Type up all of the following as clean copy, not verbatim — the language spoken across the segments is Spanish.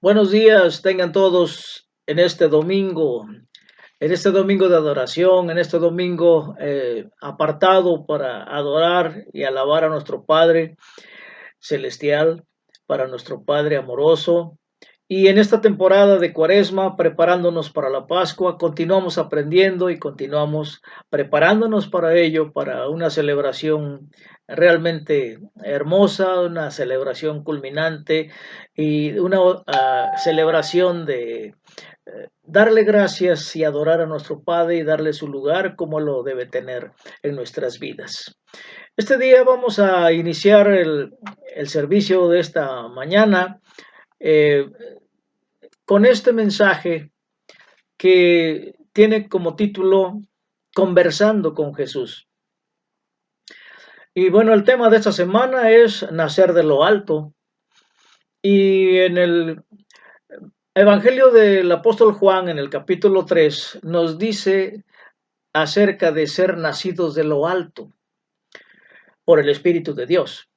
Buenos días, tengan todos en este domingo de adoración, en este domingo apartado para adorar y alabar a nuestro Padre celestial, para nuestro Padre amoroso. Y en esta temporada de Cuaresma, preparándonos para la Pascua, continuamos aprendiendo y continuamos preparándonos para ello, para una celebración realmente hermosa, una celebración culminante y una celebración de darle gracias y adorar a nuestro Padre y darle su lugar como lo debe tener en nuestras vidas. Este día vamos a iniciar el servicio de esta mañana eh, con este mensaje que tiene como título Conversando con Jesús. Y bueno, el tema de esta semana es nacer de lo alto. Y en el Evangelio del apóstol Juan, en el capítulo 3 nos dice acerca de ser nacidos de lo alto por el Espíritu de Dios.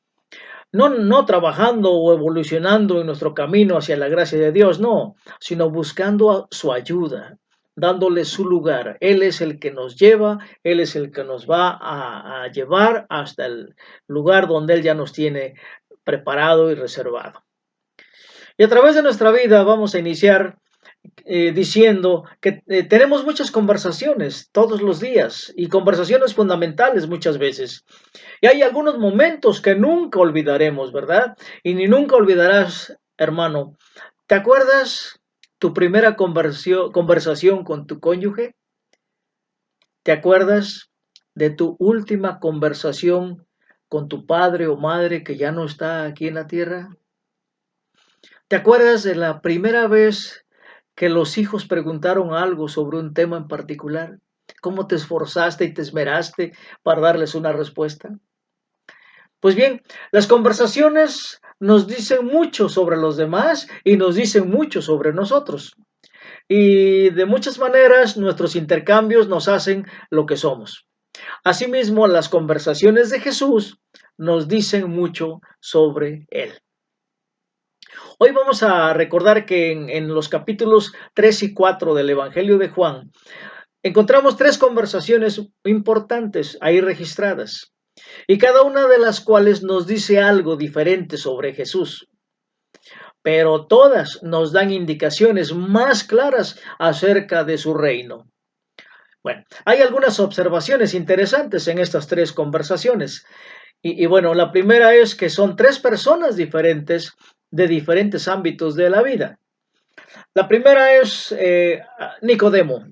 No trabajando o evolucionando en nuestro camino hacia la gracia de Dios, no, sino buscando su ayuda, dándole su lugar. Él es el que nos lleva, Él es el que nos va a llevar hasta el lugar donde Él ya nos tiene preparado y reservado. Y a través de nuestra vida vamos a iniciar diciendo que tenemos muchas conversaciones todos los días y conversaciones fundamentales muchas veces. Y hay algunos momentos que nunca olvidaremos, ¿verdad? Y ni nunca olvidarás, hermano. ¿Te acuerdas tu primera conversación con tu cónyuge? ¿Te acuerdas de tu última conversación con tu padre o madre que ya no está aquí en la tierra? ¿Te acuerdas de la primera vez que los hijos preguntaron algo sobre un tema en particular? ¿Cómo te esforzaste y te esmeraste para darles una respuesta? Pues bien, las conversaciones nos dicen mucho sobre los demás y nos dicen mucho sobre nosotros. Y de muchas maneras nuestros intercambios nos hacen lo que somos. Asimismo, las conversaciones de Jesús nos dicen mucho sobre Él. Hoy vamos a recordar que en los capítulos 3 y 4 del Evangelio de Juan encontramos tres conversaciones importantes ahí registradas y cada una de las cuales nos dice algo diferente sobre Jesús, pero todas nos dan indicaciones más claras acerca de su reino. Bueno, hay algunas observaciones interesantes en estas tres conversaciones. Bueno, la primera es que son tres personas diferentes de diferentes ámbitos de la vida. La primera es Nicodemo.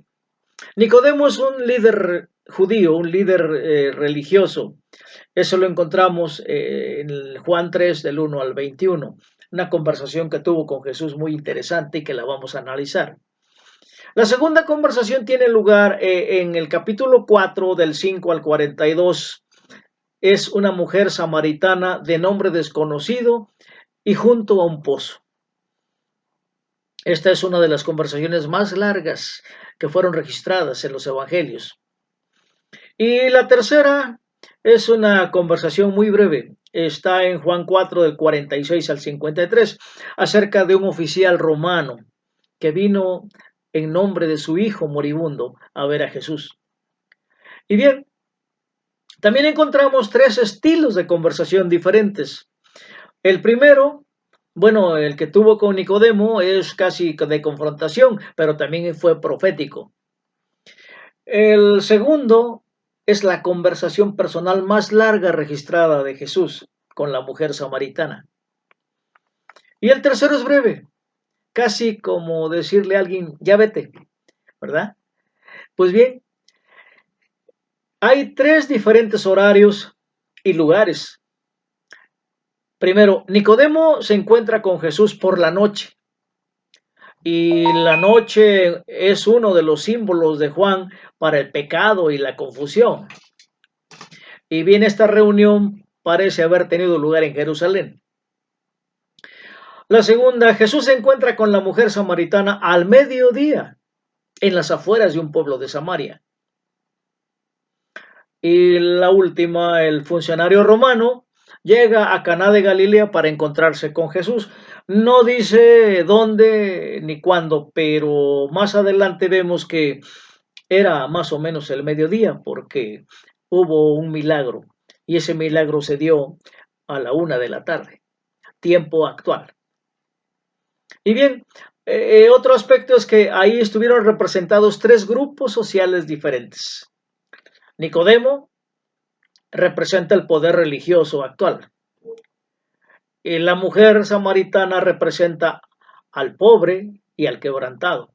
Nicodemo es un líder judío, un líder religioso. Eso lo encontramos en Juan 3 del 1 al 21. Una conversación que tuvo con Jesús muy interesante y que la vamos a analizar. La segunda conversación tiene lugar en el capítulo 4 del 5 al 42. Es una mujer samaritana de nombre desconocido y junto a un pozo. Esta es una de las conversaciones más largas que fueron registradas en los evangelios. Y la tercera es una conversación muy breve. Está en Juan 4 del 46 al 53 acerca de un oficial romano que vino en nombre de su hijo moribundo a ver a Jesús. Y bien, también encontramos tres estilos de conversación diferentes. El primero, bueno, el que tuvo con Nicodemo es casi de confrontación, pero también fue profético. El segundo es la conversación personal más larga registrada de Jesús con la mujer samaritana. Y el tercero es breve, casi como decirle a alguien, ya vete, ¿verdad? Pues bien, hay tres diferentes horarios y lugares. Primero, Nicodemo se encuentra con Jesús por la noche. Y la noche es uno de los símbolos de Juan para el pecado y la confusión. Y bien, esta reunión parece haber tenido lugar en Jerusalén. La segunda, Jesús se encuentra con la mujer samaritana al mediodía en las afueras de un pueblo de Samaria. Y la última, el funcionario romano llega a Caná de Galilea para encontrarse con Jesús. No dice dónde ni cuándo, pero más adelante vemos que era más o menos el mediodía porque hubo un milagro y ese milagro se dio a la 1 de la tarde, tiempo actual. Y bien, otro aspecto es que ahí estuvieron representados tres grupos sociales diferentes. Nicodemo representa el poder religioso actual. Y la mujer samaritana representa al pobre y al quebrantado.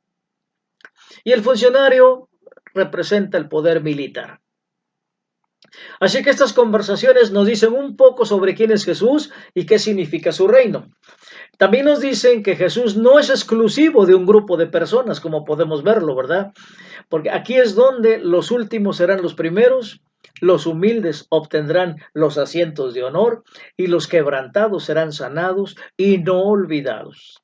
Y el funcionario representa el poder militar. Así que estas conversaciones nos dicen un poco sobre quién es Jesús y qué significa su reino. También nos dicen que Jesús no es exclusivo de un grupo de personas, como podemos verlo, ¿verdad? Porque aquí es donde los últimos serán los primeros, los humildes obtendrán los asientos de honor y los quebrantados serán sanados y no olvidados.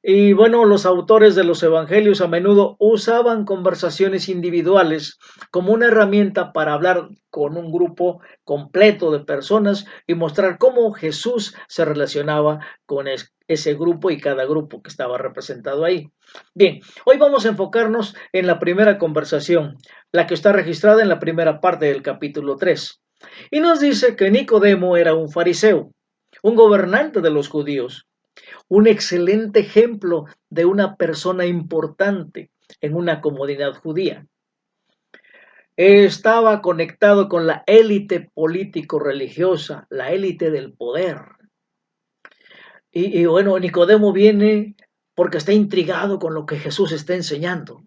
Y bueno, los autores de los evangelios a menudo usaban conversaciones individuales como una herramienta para hablar con un grupo completo de personas y mostrar cómo Jesús se relacionaba con ese grupo y cada grupo que estaba representado ahí. Bien, hoy vamos a enfocarnos en la primera conversación, la que está registrada en la primera parte del capítulo 3. Y nos dice que Nicodemo era un fariseo, un gobernante de los judíos, un excelente ejemplo de una persona importante en una comunidad judía. Estaba conectado con la élite político-religiosa, la élite del poder. Y bueno, Nicodemo viene porque está intrigado con lo que Jesús está enseñando.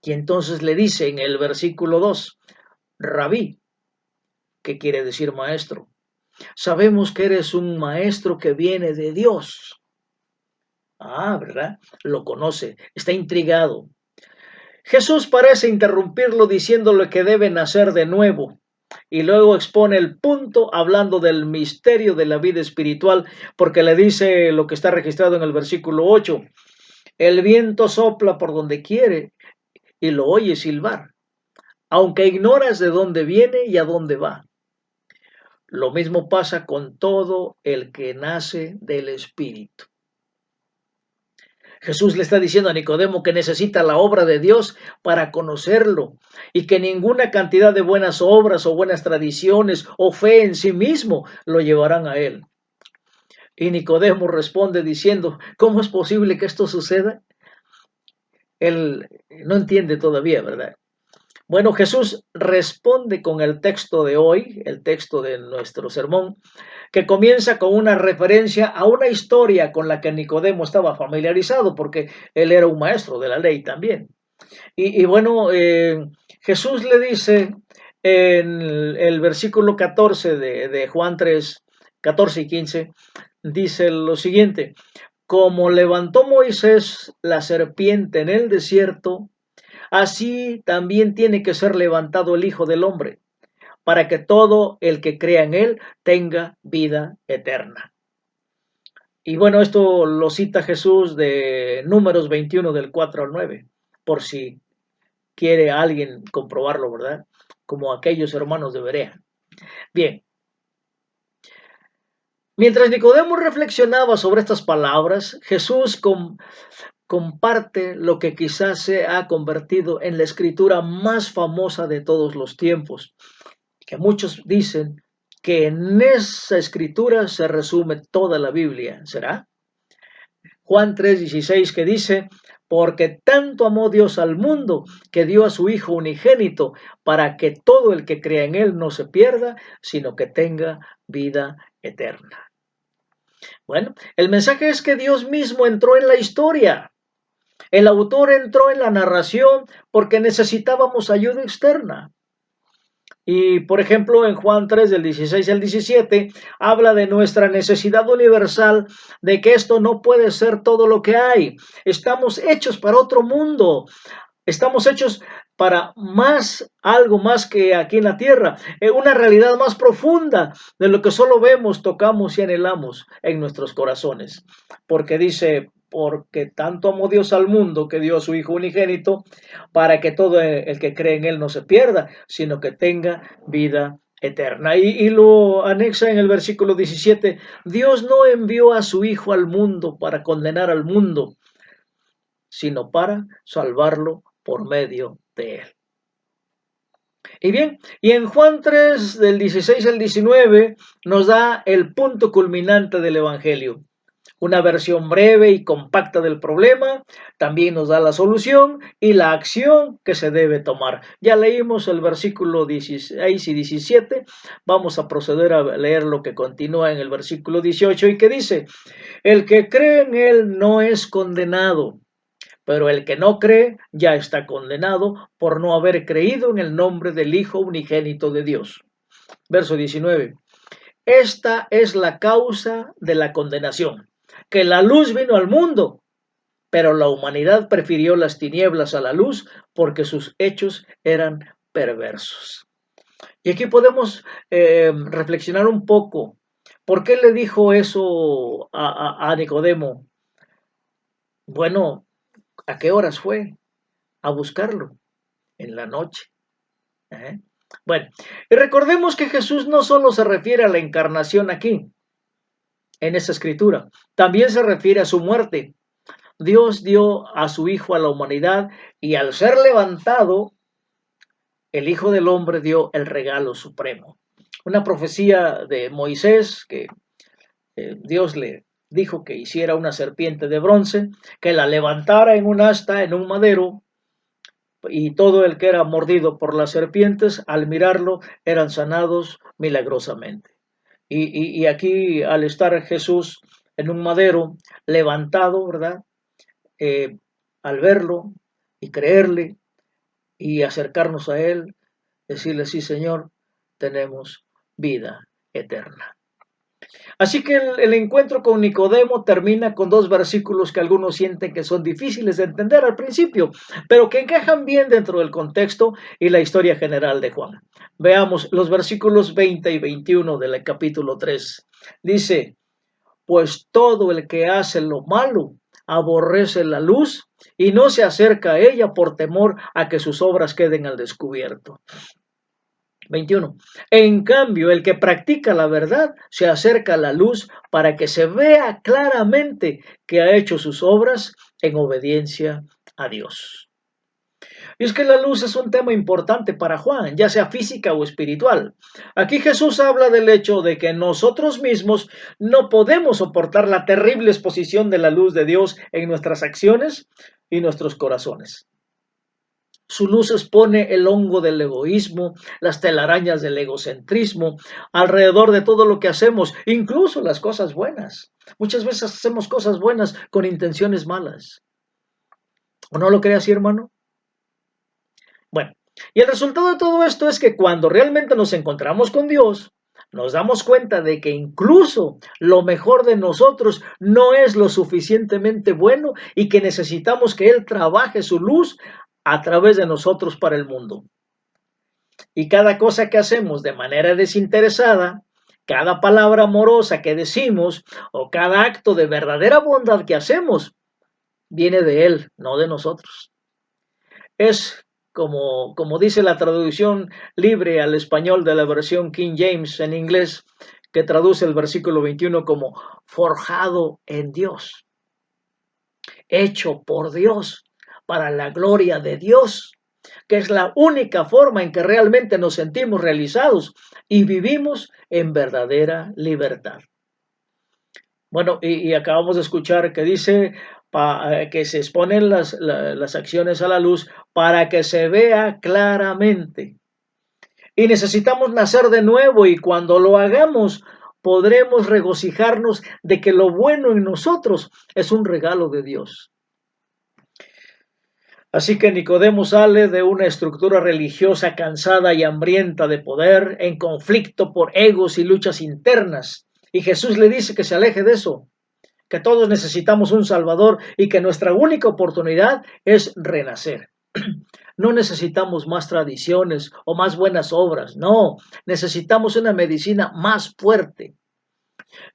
Y entonces le dice en el versículo 2, Rabí, ¿qué quiere decir maestro? Sabemos que eres un maestro que viene de Dios. Ah, ¿verdad? Lo conoce, está intrigado. Jesús parece interrumpirlo diciéndole que debe nacer de nuevo y luego expone el punto hablando del misterio de la vida espiritual porque le dice lo que está registrado en el versículo 8. El viento sopla por donde quiere y lo oyes silbar, aunque ignoras de dónde viene y a dónde va. Lo mismo pasa con todo el que nace del Espíritu. Jesús le está diciendo a Nicodemo que necesita la obra de Dios para conocerlo y que ninguna cantidad de buenas obras o buenas tradiciones o fe en sí mismo lo llevarán a él. Y Nicodemo responde diciendo, ¿cómo es posible que esto suceda? Él no entiende todavía, ¿verdad? Bueno, Jesús responde con el texto de hoy, el texto de nuestro sermón, que comienza con una referencia a una historia con la que Nicodemo estaba familiarizado, porque él era un maestro de la ley también. Y bueno, Jesús le dice en el versículo 14 de Juan 3, 14 y 15, dice lo siguiente, como levantó Moisés la serpiente en el desierto, así también tiene que ser levantado el Hijo del Hombre, para que todo el que crea en él tenga vida eterna. Y bueno, esto lo cita Jesús de Números 21 del 4 al 9, por si quiere alguien comprobarlo, ¿verdad? Como aquellos hermanos de Berea. Bien, mientras Nicodemo reflexionaba sobre estas palabras, Jesús comparte lo que quizás se ha convertido en la escritura más famosa de todos los tiempos, que muchos dicen que en esa escritura se resume toda la Biblia. ¿Será? Juan 3:16 que dice, porque tanto amó Dios al mundo que dio a su Hijo unigénito para que todo el que crea en él no se pierda, sino que tenga vida eterna. Bueno, el mensaje es que Dios mismo entró en la historia. El autor entró en la narración porque necesitábamos ayuda externa. Y por ejemplo, en Juan 3, del 16 al 17, habla de nuestra necesidad universal, de que esto no puede ser todo lo que hay. Estamos hechos para otro mundo. Estamos hechos para más, algo más que aquí en la tierra, una realidad más profunda de lo que solo vemos, tocamos y anhelamos en nuestros corazones. Porque dice, porque tanto amó Dios al mundo que dio a su Hijo unigénito para que todo el que cree en él no se pierda, sino que tenga vida eterna. Y lo anexa en el versículo 17. Dios no envió a su Hijo al mundo para condenar al mundo, sino para salvarlo por medio de él. Y bien, y en Juan 3, del 16 al 19, nos da el punto culminante del Evangelio. Una versión breve y compacta del problema, también nos da la solución y la acción que se debe tomar. Ya leímos el versículo 16 y 17, vamos a proceder a leer lo que continúa en el versículo 18 y que dice, el que cree en él no es condenado, pero el que no cree ya está condenado por no haber creído en el nombre del Hijo unigénito de Dios. Verso 19. Esta es la causa de la condenación, que la luz vino al mundo, pero la humanidad prefirió las tinieblas a la luz porque sus hechos eran perversos. Y aquí podemos reflexionar un poco. ¿Por qué le dijo eso a Nicodemo? Bueno, ¿a qué horas fue a buscarlo? En la noche. ¿Eh? Bueno, y recordemos que Jesús no solo se refiere a la encarnación aquí, en esa escritura, también se refiere a su muerte. Dios dio a su Hijo a la humanidad y al ser levantado, el Hijo del Hombre dio el regalo supremo. Una profecía de Moisés que Dios le dijo que hiciera una serpiente de bronce, que la levantara en un asta, en un madero, y todo el que era mordido por las serpientes, al mirarlo, eran sanados milagrosamente. Y aquí, al estar Jesús en un madero, levantado, ¿verdad? Al verlo y creerle y acercarnos a Él, decirle, sí, Señor, tenemos vida eterna. Así que el encuentro con Nicodemo termina con dos versículos que algunos sienten que son difíciles de entender al principio, pero que encajan bien dentro del contexto y la historia general de Juan. Veamos los versículos 20 y 21 del capítulo 3. Dice, pues todo el que hace lo malo aborrece la luz y no se acerca a ella por temor a que sus obras queden al descubierto. 21. En cambio, el que practica la verdad se acerca a la luz para que se vea claramente que ha hecho sus obras en obediencia a Dios. Y es que la luz es un tema importante para Juan, ya sea física o espiritual. Aquí Jesús habla del hecho de que nosotros mismos no podemos soportar la terrible exposición de la luz de Dios en nuestras acciones y nuestros corazones. Su luz expone el hongo del egoísmo, las telarañas del egocentrismo, alrededor de todo lo que hacemos, incluso las cosas buenas. Muchas veces hacemos cosas buenas con intenciones malas. ¿O no lo cree así, hermano? Bueno, y el resultado de todo esto es que cuando realmente nos encontramos con Dios, nos damos cuenta de que incluso lo mejor de nosotros no es lo suficientemente bueno y que necesitamos que Él trabaje su luz a través de nosotros para el mundo. Y cada cosa que hacemos de manera desinteresada, cada palabra amorosa que decimos o cada acto de verdadera bondad que hacemos, viene de Él, no de nosotros. Es como dice la traducción libre al español de la versión King James en inglés, que traduce el versículo 21 como forjado en Dios, hecho por Dios, para la gloria de Dios, que es la única forma en que realmente nos sentimos realizados y vivimos en verdadera libertad. Bueno, y acabamos de escuchar que dice que se exponen las acciones a la luz para que se vea claramente. Y necesitamos nacer de nuevo y cuando lo hagamos podremos regocijarnos de que lo bueno en nosotros es un regalo de Dios. Así que Nicodemo sale de una estructura religiosa cansada y hambrienta de poder, en conflicto por egos y luchas internas. Y Jesús le dice que se aleje de eso, que todos necesitamos un Salvador y que nuestra única oportunidad es renacer. No necesitamos más tradiciones o más buenas obras, no, necesitamos una medicina más fuerte.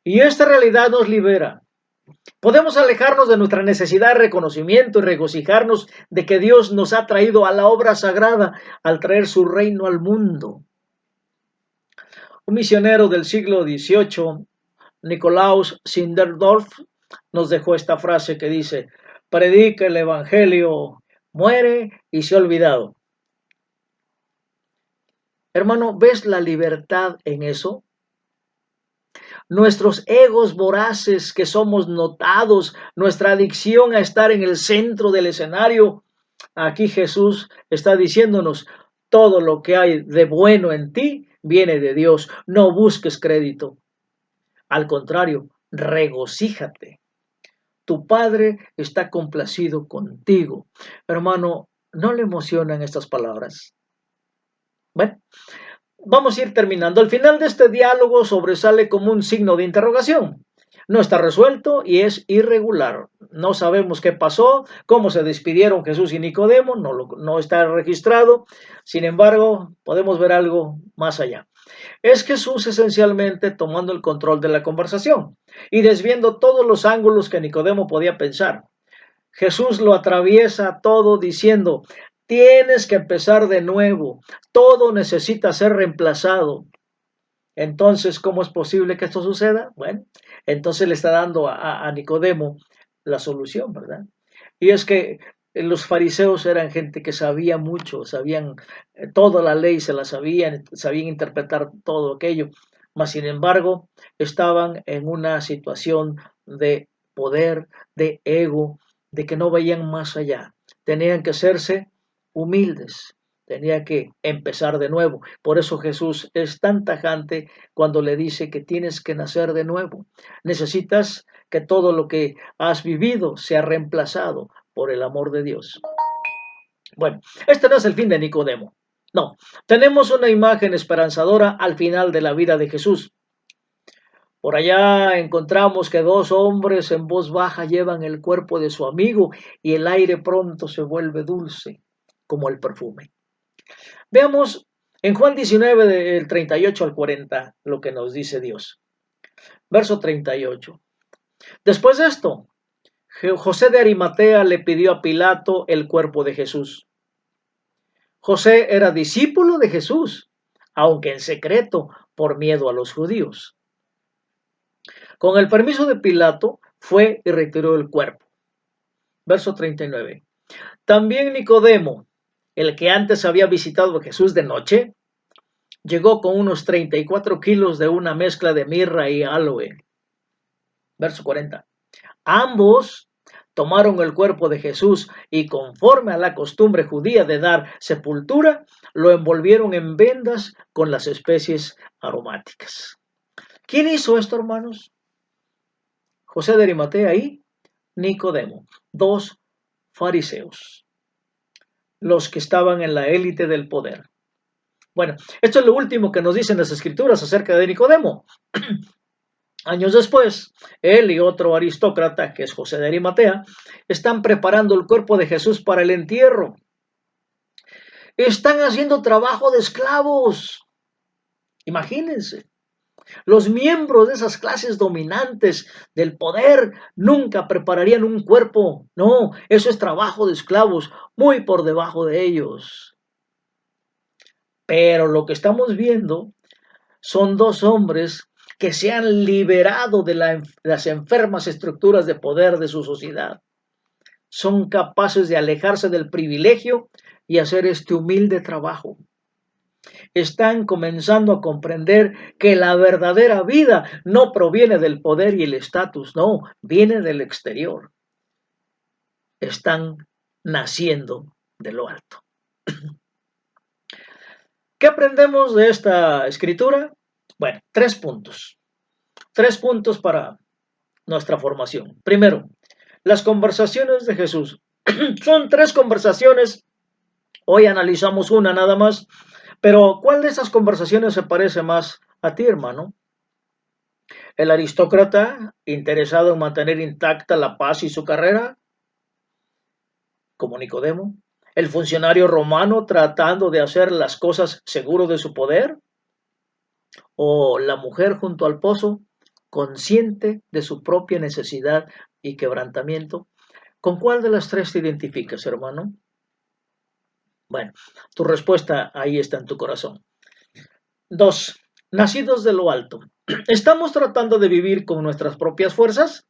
Y esta realidad nos libera. Podemos alejarnos de nuestra necesidad de reconocimiento y regocijarnos de que Dios nos ha traído a la obra sagrada al traer su reino al mundo. Un misionero del siglo XVIII, Nikolaus Zinderdorf, nos dejó esta frase que dice: predica el evangelio, muere y se ha olvidado. Hermano, ¿ves la libertad en eso? Nuestros egos voraces que somos notados, nuestra adicción a estar en el centro del escenario. Aquí Jesús está diciéndonos: todo lo que hay de bueno en ti viene de Dios. No busques crédito. Al contrario, regocíjate. Tu Padre está complacido contigo. Hermano, ¿no le emocionan estas palabras? Bueno, vamos a ir terminando. Al final de este diálogo sobresale como un signo de interrogación. No está resuelto y es irregular. No sabemos qué pasó, cómo se despidieron Jesús y Nicodemo, no está registrado. Sin embargo, podemos ver algo más allá. Es Jesús esencialmente tomando el control de la conversación y desviando todos los ángulos que Nicodemo podía pensar. Jesús lo atraviesa todo diciendo: tienes que empezar de nuevo, todo necesita ser reemplazado. Entonces, ¿cómo es posible que esto suceda? Bueno, entonces le está dando a Nicodemo la solución, ¿verdad? Y es que los fariseos eran gente que sabía mucho, sabían toda la ley, se la sabían interpretar todo aquello, mas sin embargo estaban en una situación de poder, de ego, de que no veían más allá. Tenían que hacerse humildes, tenía que empezar de nuevo. Por eso Jesús es tan tajante cuando le dice que tienes que nacer de nuevo. Necesitas que todo lo que has vivido sea reemplazado por el amor de Dios. Bueno, este no es el fin de Nicodemo. No, tenemos una imagen esperanzadora al final de la vida de Jesús. Por allá encontramos que dos hombres en voz baja llevan el cuerpo de su amigo y el aire pronto se vuelve dulce como el perfume. Veamos en Juan 19, del 38 al 40, lo que nos dice Dios. Verso 38. Después de esto, José de Arimatea le pidió a Pilato el cuerpo de Jesús. José era discípulo de Jesús, aunque en secreto, por miedo a los judíos. Con el permiso de Pilato, fue y retiró el cuerpo. Verso 39. También Nicodemo, el que antes había visitado a Jesús de noche, llegó con unos 34 kilos de una mezcla de mirra y aloe. Verso 40. Ambos tomaron el cuerpo de Jesús y conforme a la costumbre judía de dar sepultura, lo envolvieron en vendas con las especies aromáticas. ¿Quién hizo esto, hermanos? José de Arimatea y Nicodemo, dos fariseos, los que estaban en la élite del poder. Bueno, esto es lo último que nos dicen las escrituras acerca de Nicodemo. Años después, él y otro aristócrata, que es José de Arimatea, están preparando el cuerpo de Jesús para el entierro. Están haciendo trabajo de esclavos. Imagínense. Los miembros de esas clases dominantes del poder nunca prepararían un cuerpo. No, eso es trabajo de esclavos, muy por debajo de ellos. Pero lo que estamos viendo son dos hombres que se han liberado de las enfermas estructuras de poder de su sociedad. Son capaces de alejarse del privilegio y hacer este humilde trabajo. Están comenzando a comprender que la verdadera vida no proviene del poder y el estatus, no, viene del exterior. Están naciendo de lo alto. ¿Qué aprendemos de esta escritura? Bueno, 3 puntos. 3 puntos para nuestra formación. Primero, las conversaciones de Jesús. Son 3 conversaciones. Hoy analizamos una nada más. Pero ¿cuál de esas conversaciones se parece más a ti, hermano? ¿El aristócrata interesado en mantener intacta la paz y su carrera, como Nicodemo? ¿El funcionario romano tratando de hacer las cosas seguro de su poder? ¿O la mujer junto al pozo, consciente de su propia necesidad y quebrantamiento? ¿Con cuál de las 3 te identificas, hermano? Bueno, tu respuesta ahí está en tu corazón. 2. nacidos de lo alto. ¿Estamos tratando de vivir con nuestras propias fuerzas?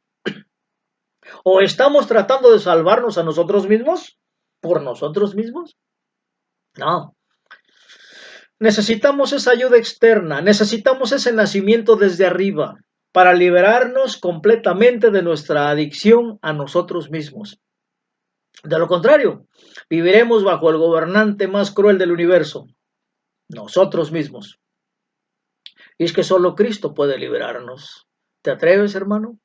¿O estamos tratando de salvarnos a nosotros mismos? ¿Por nosotros mismos? No. Necesitamos esa ayuda externa, necesitamos ese nacimiento desde arriba para liberarnos completamente de nuestra adicción a nosotros mismos. De lo contrario, viviremos bajo el gobernante más cruel del universo, nosotros mismos. Y es que solo Cristo puede liberarnos. ¿Te atreves, hermano?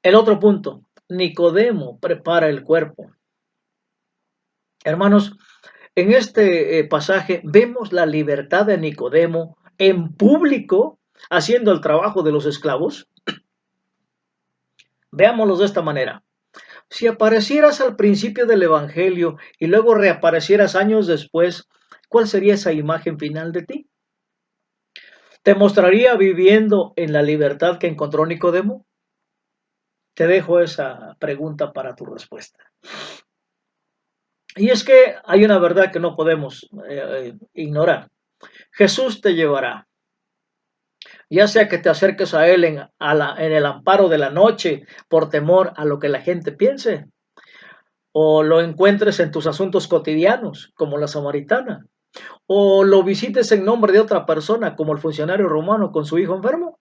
El otro punto, Nicodemo prepara el cuerpo. Hermanos, en este pasaje vemos la libertad de Nicodemo en público haciendo el trabajo de los esclavos. Veámoslos de esta manera. Si aparecieras al principio del Evangelio y luego reaparecieras años después, ¿cuál sería esa imagen final de ti? ¿Te mostraría viviendo en la libertad que encontró Nicodemo? Te dejo esa pregunta para tu respuesta. Y es que hay una verdad que no podemos ignorar. Jesús te llevará, ya sea que te acerques a Él en el amparo de la noche por temor a lo que la gente piense, o lo encuentres en tus asuntos cotidianos, como la samaritana, o lo visites en nombre de otra persona, como el funcionario romano con su hijo enfermo.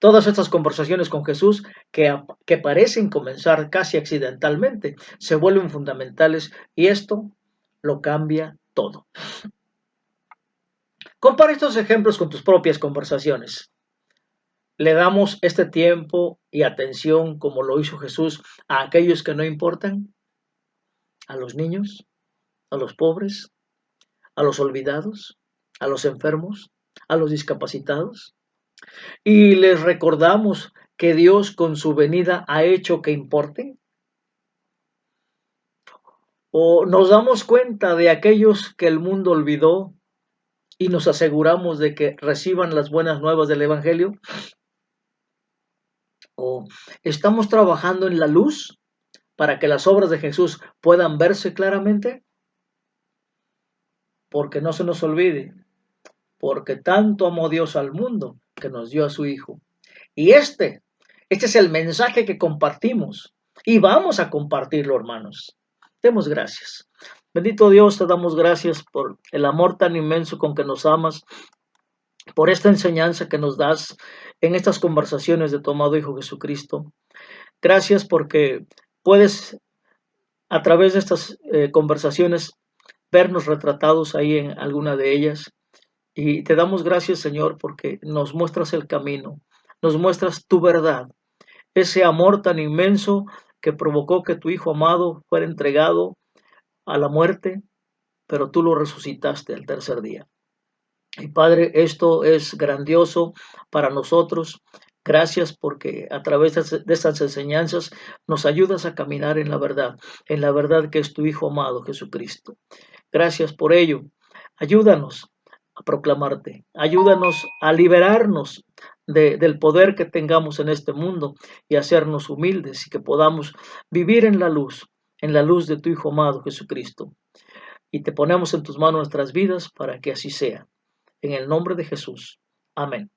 Todas estas conversaciones con Jesús que parecen comenzar casi accidentalmente se vuelven fundamentales y esto lo cambia todo. Compara estos ejemplos con tus propias conversaciones. ¿Le damos este tiempo y atención como lo hizo Jesús a aquellos que no importan? ¿A los niños? ¿A los pobres? ¿A los olvidados? ¿A los enfermos? ¿A los discapacitados? ¿Y les recordamos que Dios con su venida ha hecho que importen? ¿O nos damos cuenta de aquellos que el mundo olvidó y nos aseguramos de que reciban las buenas nuevas del Evangelio? ¿O estamos trabajando en la luz para que las obras de Jesús puedan verse claramente? Porque no se nos olvide, porque tanto amó Dios al mundo que nos dio a su Hijo. Y este es el mensaje que compartimos y vamos a compartirlo, hermanos. Demos gracias. Bendito Dios, te damos gracias por el amor tan inmenso con que nos amas, por esta enseñanza que nos das en estas conversaciones de tu amado Hijo Jesucristo. Gracias porque puedes, a través de estas conversaciones, vernos retratados ahí en alguna de ellas. Y te damos gracias, Señor, porque nos muestras el camino, nos muestras tu verdad, ese amor tan inmenso que provocó que tu Hijo amado fuera entregado a la muerte, pero tú lo resucitaste al tercer día. Y Padre, esto es grandioso para nosotros. Gracias porque a través de estas enseñanzas nos ayudas a caminar en la verdad que es tu Hijo amado Jesucristo. Gracias por ello. Ayúdanos a proclamarte, ayúdanos a liberarnos del poder que tengamos en este mundo y hacernos humildes y que podamos vivir en la luz de tu Hijo amado Jesucristo. Y te ponemos en tus manos nuestras vidas para que así sea. En el nombre de Jesús. Amén.